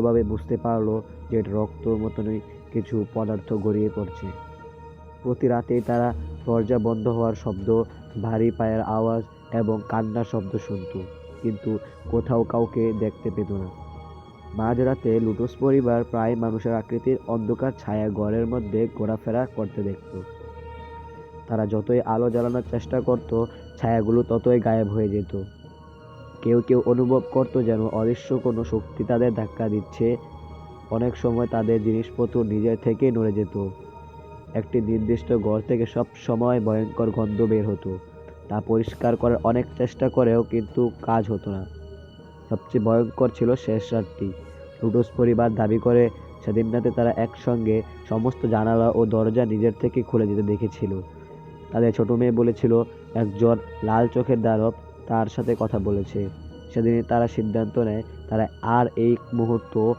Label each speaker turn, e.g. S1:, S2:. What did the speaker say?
S1: ভাবে বুঝতে পারলো যে এটা রক্তর মতনই কিছু পদার্থ গড়িয়ে পড়ছে। প্রতি রাতেই তারা দরজা বন্ধ হওয়ার শব্দ, ভারী পায়ের আওয়াজ এবং কান্নার শব্দ শুনত, কিন্তু কোথাও কাউকে দেখতে পেত না। মাঝরাতে লুটোস পরিবার প্রায় মানুষের আকৃতির অন্ধকার ছায়া ঘরের মধ্যে ঘোরাফেরা করতে দেখত। তারা যতই আলো জ্বালানোর চেষ্টা করত, ছায়াগুলো ততই গায়েব হয়ে যেত। কেউ কেউ অনুভব করত যেন অদৃশ্য কোনো শক্তি তাদের ধাক্কা দিচ্ছে। অনেক সময় তাদের জিনিসপত্র নিজের থেকেই নড়ে যেত। একটি নির্দিষ্ট ঘর থেকে সব সময় ভয়ঙ্কর গন্ধ বের হতো। তা পরিষ্কার করার অনেক চেষ্টা করেও কিন্তু কাজ হতো না। সবচেয়ে ভয়ঙ্কর ছিল শেষ রাতটি। লুটোস পরিবার দাবি করে সেদিন রাতে তারা একসঙ্গে সমস্ত জানালা ও দরজা নিজের থেকে খুলে যেতে দেখেছিল। তাদের ছোট মেয়ে বলেছিল একজন লাল চোখের দানব তার সাথে কথা বলেছে। সেদিনই তারা সিদ্ধান্ত নেয় তারা আর এই মুহূর্ত